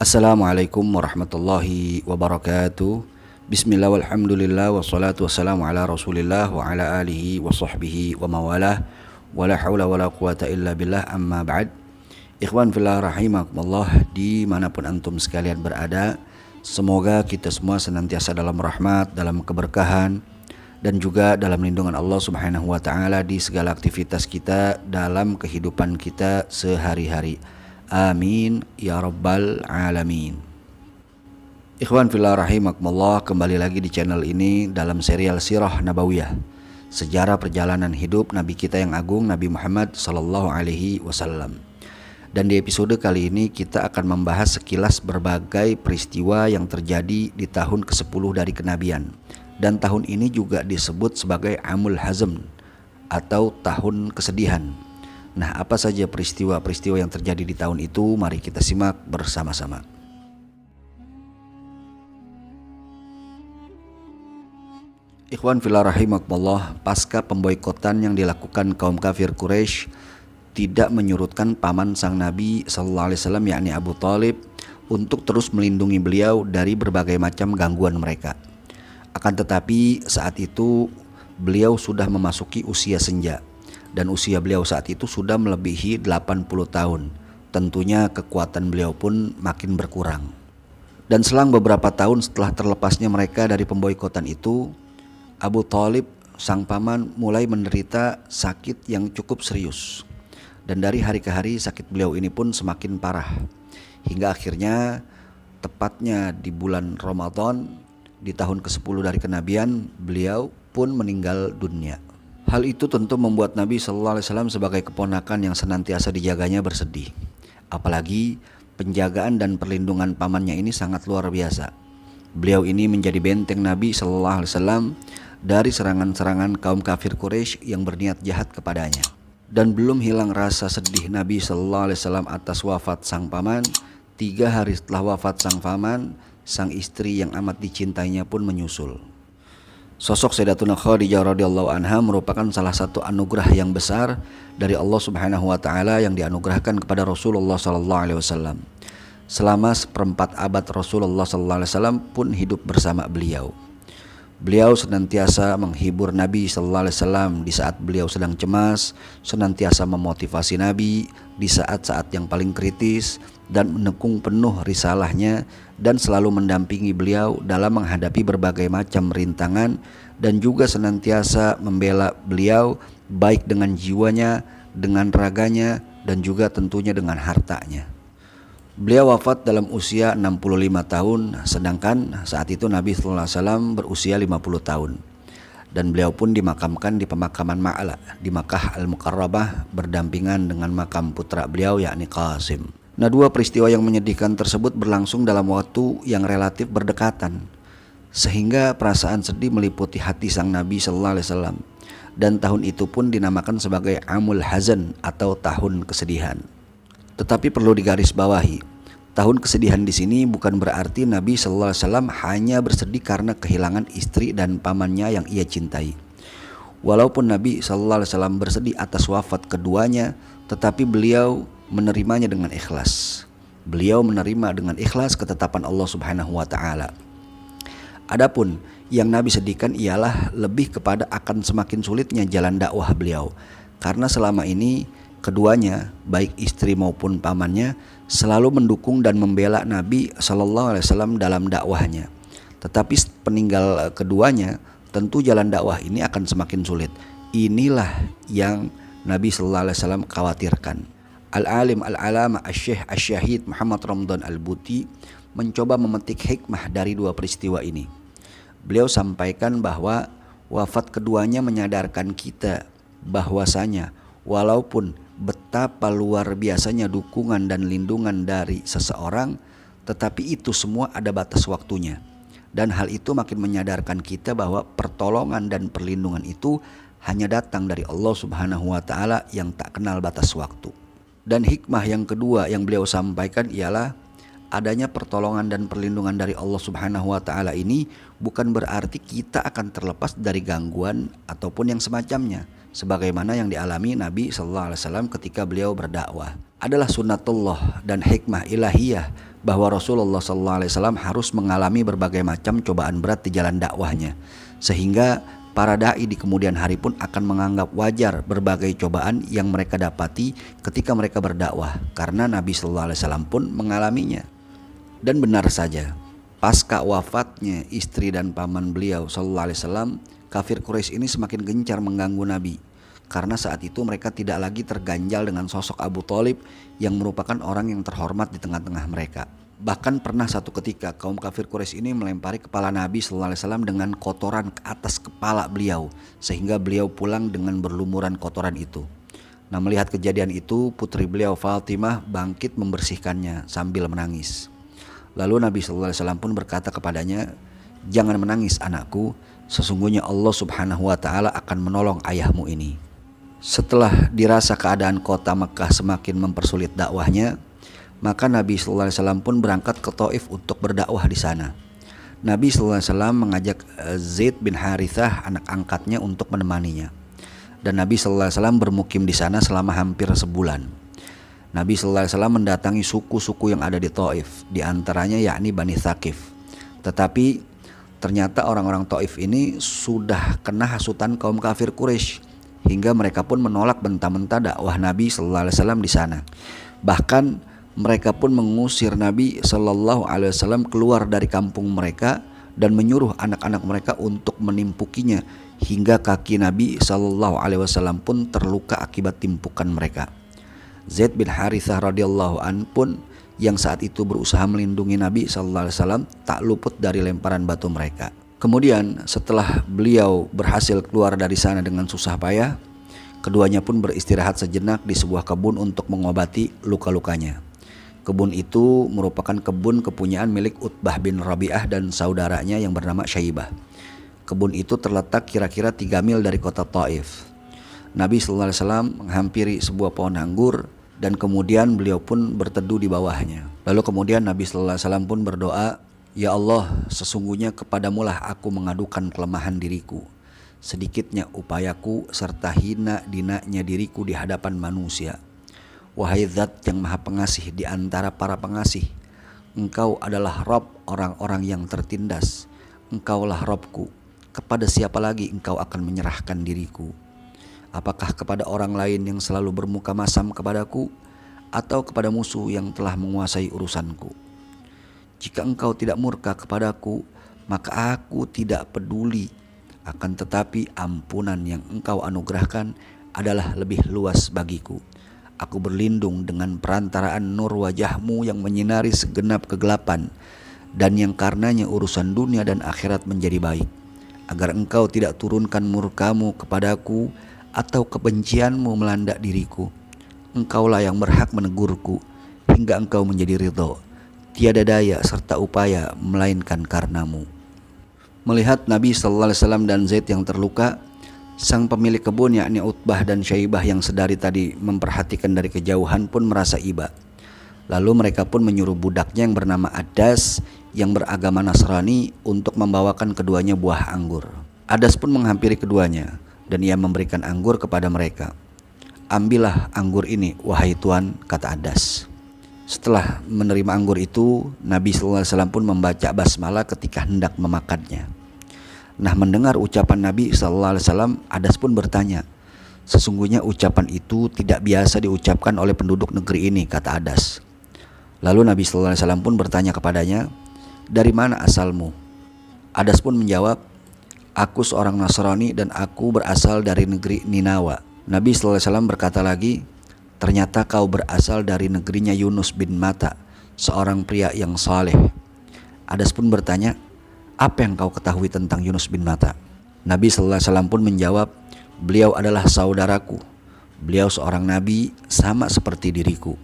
Assalamualaikum warahmatullahi wabarakatuh. Bismillah walhamdulillah wassalatu wassalamu ala rasulillah wa ala alihi wa sahbihi wa mawalah wa la hawla wa la quwata illa billah amma ba'd. Ikhwan fillah rahimakumullah, dimanapun antum sekalian berada, semoga kita semua senantiasa dalam rahmat, dalam keberkahan, dan juga dalam lindungan Allah subhanahu wa ta'ala di segala aktivitas kita dalam kehidupan kita sehari-hari. Amin ya rabbal alamin. Ikhwan fillah rahimakumullah, kembali lagi di channel ini dalam serial Sirah Nabawiyah, sejarah perjalanan hidup Nabi kita yang agung, Nabi Muhammad sallallahu alaihi wasallam. Dan di episode kali ini kita akan membahas sekilas berbagai peristiwa yang terjadi di tahun ke-10 dari kenabian. Dan tahun ini juga disebut sebagai Amul Hazm atau tahun kesedihan. Nah, apa saja peristiwa-peristiwa yang terjadi di tahun itu? Mari kita simak bersama-sama. Ikhwan fillah rahimakumullah, pasca pemboikotan yang dilakukan kaum kafir Quraisy tidak menyurutkan paman sang Nabi sallallahu alaihi wasallam yakni Abu Thalib untuk terus melindungi beliau dari berbagai macam gangguan mereka. Akan tetapi saat itu beliau sudah memasuki usia senja. Dan usia beliau saat itu sudah melebihi 80 tahun. Tentunya kekuatan beliau pun makin berkurang. Dan selang beberapa tahun setelah terlepasnya mereka dari pemboikotan itu, Abu Thalib sang paman mulai menderita sakit yang cukup serius. Dan dari hari ke hari sakit beliau ini pun semakin parah. Hingga akhirnya tepatnya di bulan Ramadan di tahun ke-10 dari kenabian, beliau pun meninggal dunia. Hal itu tentu membuat Nabi sallallahu alaihi wasallam sebagai keponakan yang senantiasa dijaganya bersedih. Apalagi penjagaan dan perlindungan pamannya ini sangat luar biasa. Beliau ini menjadi benteng Nabi sallallahu alaihi wasallam dari serangan-serangan kaum kafir Quraisy yang berniat jahat kepadanya. Dan belum hilang rasa sedih Nabi sallallahu alaihi wasallam atas wafat sang paman. 3 hari setelah wafat sang paman, sang istri yang amat dicintainya pun menyusul. Sosok Sayyidatuna Khadijah radhiyallahu anha merupakan salah satu anugerah yang besar dari Allah Subhanahu wa taala yang dianugerahkan kepada Rasulullah sallallahu alaihi wasallam. Selama seperempat abad Rasulullah sallallahu alaihi wasallam pun hidup bersama beliau. Beliau senantiasa menghibur Nabi sallallahu alaihi wasallam di saat beliau sedang cemas, senantiasa memotivasi Nabi di saat-saat yang paling kritis, dan mendukung penuh risalahnya dan selalu mendampingi beliau dalam menghadapi berbagai macam rintangan, dan juga senantiasa membela beliau baik dengan jiwanya, dengan raganya, dan juga tentunya dengan hartanya. Beliau wafat dalam usia 65 tahun, sedangkan saat itu Nabi sallallahu alaihi wasallam berusia 50 tahun. Dan beliau pun dimakamkan di pemakaman Ma'la di Makkah Al-Mukarramah berdampingan dengan makam putra beliau yakni Qasim. Nah, 2 peristiwa yang menyedihkan tersebut berlangsung dalam waktu yang relatif berdekatan, sehingga perasaan sedih meliputi hati sang Nabi sallallahu alaihi wasallam. Dan tahun itu pun dinamakan sebagai Amul Hazn atau tahun kesedihan. Tetapi perlu digarisbawahi, tahun kesedihan di sini bukan berarti Nabi sallallahu alaihi wasallam hanya bersedih karena kehilangan istri dan pamannya yang ia cintai. Walaupun Nabi sallallahu alaihi wasallam bersedih atas wafat keduanya, tetapi beliau menerimanya dengan ikhlas. Beliau menerima dengan ikhlas ketetapan Allah Subhanahu wa taala. Adapun yang Nabi sedihkan ialah lebih kepada akan semakin sulitnya jalan dakwah beliau, karena selama ini keduanya, baik istri maupun pamannya, selalu mendukung dan membela Nabi sallallahu alaihi wasallam dalam dakwahnya. Tetapi peninggal keduanya, tentu jalan dakwah ini akan semakin sulit. Inilah yang Nabi sallallahu alaihi wasallam khawatirkan. Al-alim al-alama asy-syekh asy-syahid Muhammad Ramdan Al-Buti mencoba memetik hikmah dari 2 peristiwa ini. Beliau sampaikan bahwa wafat keduanya menyadarkan kita bahwasanya walaupun betapa luar biasanya dukungan dan lindungan dari seseorang, tetapi itu semua ada batas waktunya. Dan hal itu makin menyadarkan kita bahwa pertolongan dan perlindungan itu hanya datang dari Allah Subhanahu wa taala yang tak kenal batas waktu. Dan hikmah yang kedua yang beliau sampaikan ialah adanya pertolongan dan perlindungan dari Allah Subhanahu wa taala ini bukan berarti kita akan terlepas dari gangguan ataupun yang semacamnya, sebagaimana yang dialami Nabi sallallahu alaihi wasallam ketika beliau berdakwah. Adalah sunnatullah dan hikmah ilahiyah bahwa Rasulullah SAW harus mengalami berbagai macam cobaan berat di jalan dakwahnya, sehingga para dai di kemudian hari pun akan menganggap wajar berbagai cobaan yang mereka dapati ketika mereka berdakwah, karena Nabi SAW pun mengalaminya. Dan benar saja, pasca wafatnya istri dan paman beliau SAW, kafir Quraisy ini semakin gencar mengganggu Nabi, karena saat itu mereka tidak lagi terganjal dengan sosok Abu Thalib yang merupakan orang yang terhormat di tengah-tengah mereka. Bahkan pernah satu ketika kaum kafir Quraisy ini melempari kepala Nabi SAW dengan kotoran ke atas kepala beliau, sehingga beliau pulang dengan berlumuran kotoran itu. Nah, melihat kejadian itu, putri beliau Fatimah bangkit membersihkannya sambil menangis. Lalu Nabi SAW pun berkata kepadanya, "Jangan menangis anakku, sesungguhnya Allah Subhanahu wa Ta'ala akan menolong ayahmu ini." Setelah dirasa keadaan kota Mekah semakin mempersulit dakwahnya, maka Nabi SAW pun berangkat ke Taif untuk berdakwah di sana. Nabi SAW mengajak Zaid bin Harithah, anak angkatnya, untuk menemaninya. Dan Nabi SAW bermukim di sana selama hampir sebulan. Nabi SAW mendatangi suku-suku yang ada di Taif, di antaranya yakni Bani Thaqif. Tetapi ternyata orang-orang Taif ini sudah kena hasutan kaum kafir Quraisy, hingga mereka pun menolak mentah-mentah dakwah Nabi SAW di sana. Bahkan mereka pun mengusir Nabi SAW keluar dari kampung mereka dan menyuruh anak-anak mereka untuk menimpukinya, hingga kaki Nabi SAW pun terluka akibat timpukan mereka. Zaid bin Harithah radhiyallahu an pun yang saat itu berusaha melindungi Nabi SAW tak luput dari lemparan batu mereka. Kemudian setelah beliau berhasil keluar dari sana dengan susah payah, keduanya pun beristirahat sejenak di sebuah kebun untuk mengobati luka-lukanya. Kebun itu merupakan kebun kepunyaan milik Utbah bin Rabi'ah dan saudaranya yang bernama Syaibah. Kebun itu terletak kira-kira 3 mil dari kota Taif. Nabi SAW menghampiri sebuah pohon anggur dan kemudian beliau pun berteduh di bawahnya. Lalu kemudian Nabi SAW pun berdoa, "Ya Allah, sesungguhnya kepadamulah aku mengadukan kelemahan diriku, sedikitnya upayaku serta hina dinanya diriku di hadapan manusia. Wahai Zat yang Maha Pengasih di antara para pengasih, Engkau adalah Rabb orang-orang yang tertindas. Engkaulah Rabbku. Kepada siapa lagi Engkau akan menyerahkan diriku? Apakah kepada orang lain yang selalu bermuka masam kepadaku, atau kepada musuh yang telah menguasai urusanku? Jika Engkau tidak murka kepadaku, maka aku tidak peduli. Akan tetapi ampunan yang Engkau anugerahkan adalah lebih luas bagiku. Aku berlindung dengan perantaraan nur wajahmu yang menyinari segenap kegelapan, dan yang karenanya urusan dunia dan akhirat menjadi baik, agar Engkau tidak turunkan murkamu kepadaku atau kebencianmu melanda diriku. Engkaulah yang berhak menegurku hingga Engkau menjadi ridho. Tiada daya serta upaya melainkan karenamu." Melihat Nabi SAW dan Zaid yang terluka, sang pemilik kebun yakni Utbah dan Syaibah yang sedari tadi memperhatikan dari kejauhan pun merasa iba. Lalu mereka pun menyuruh budaknya yang bernama Adas yang beragama Nasrani untuk membawakan keduanya buah anggur. Adas pun menghampiri keduanya dan ia memberikan anggur kepada mereka. "Ambillah anggur ini, wahai Tuan," kata Adas. Setelah menerima anggur itu, Nabi SAW pun membaca basmalah ketika hendak memakannya. Nah, mendengar ucapan Nabi SAW, Adas pun bertanya, "Sesungguhnya ucapan itu tidak biasa diucapkan oleh penduduk negeri ini," kata Adas. Lalu Nabi SAW pun bertanya kepadanya, "Dari mana asalmu?" Adas pun menjawab, "Aku seorang Nasrani dan aku berasal dari negeri Ninawa." Nabi SAW berkata lagi, "Ternyata kau berasal dari negerinya Yunus bin Matta, seorang pria yang saleh." Adas pun bertanya, "Apa yang kau ketahui tentang Yunus bin Matta?" Nabi SAW pun menjawab, "Beliau adalah saudaraku. Beliau seorang nabi sama seperti diriku."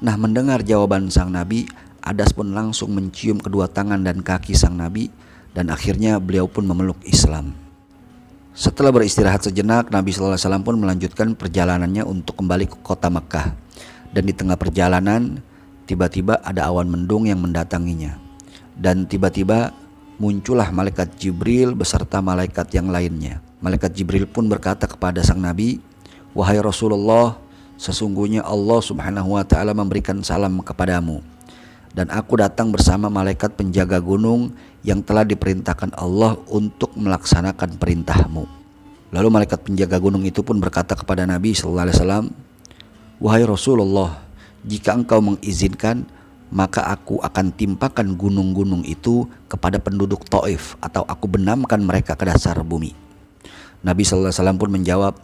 Nah, mendengar jawaban sang nabi, Adas pun langsung mencium kedua tangan dan kaki sang nabi, dan akhirnya beliau pun memeluk Islam. Setelah beristirahat sejenak, Nabi SAW pun melanjutkan perjalanannya untuk kembali ke kota Mekah. Dan di tengah perjalanan, tiba-tiba ada awan mendung yang mendatanginya. Dan tiba-tiba muncullah malaikat Jibril beserta malaikat yang lainnya. Malaikat Jibril pun berkata kepada sang Nabi, "Wahai Rasulullah, sesungguhnya Allah Subhanahu wa Ta'ala memberikan salam kepadamu. dan aku datang bersama malaikat penjaga gunung yang telah diperintahkan Allah untuk melaksanakan perintahmu. Lalu malaikat penjaga gunung itu pun berkata kepada Nabi SAW, wahai Rasulullah, jika engkau mengizinkan, maka aku akan timpakan gunung-gunung itu kepada penduduk Taif, atau aku benamkan mereka ke dasar bumi. Nabi SAW pun menjawab,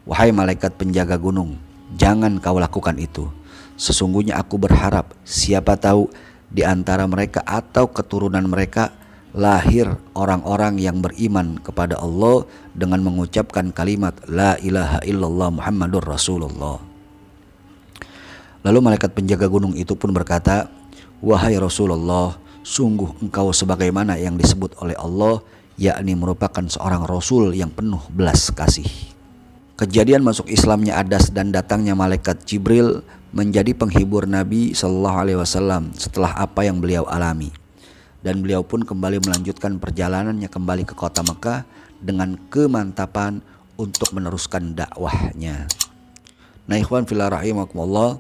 wahai malaikat penjaga gunung, jangan kau lakukan itu. Sesungguhnya aku berharap siapa tahu di antara mereka atau keturunan mereka lahir orang-orang yang beriman kepada Allah dengan mengucapkan kalimat La ilaha illallah Muhammadur Rasulullah. Lalu malaikat penjaga gunung itu pun berkata, wahai Rasulullah, sungguh engkau sebagaimana yang disebut oleh Allah, yakni merupakan seorang Rasul yang penuh belas kasih. Kejadian masuk Islamnya Adas dan datangnya malaikat Jibril menjadi penghibur Nabi SAW setelah apa yang beliau alami. Dan beliau pun kembali melanjutkan perjalanannya kembali ke kota Mekah dengan kemantapan untuk meneruskan dakwahnya. Nah ikhwan fillah rahimakumullah,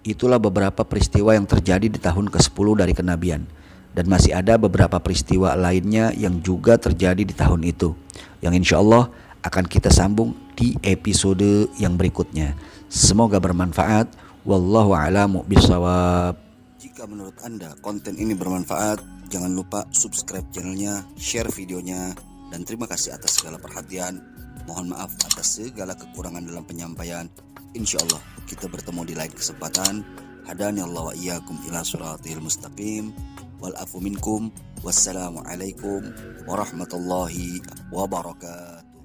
itulah beberapa peristiwa yang terjadi di tahun ke-10 dari kenabian. Dan masih ada beberapa peristiwa lainnya yang juga terjadi di tahun itu, yang insya Allah akan kita sambung di episode yang berikutnya. Semoga bermanfaat. Wallahu a'lamu bishawab. Jika menurut Anda konten ini bermanfaat, jangan lupa subscribe channelnya, share videonya, dan terima kasih atas segala perhatian. Mohon maaf atas segala kekurangan dalam penyampaian. Insya Allah kita bertemu di lain kesempatan. Hadani Allah wa iyyakum ila siratil mustaqim. Wal afu minkum. Wassalamualaikum warahmatullahi wabarakatuh.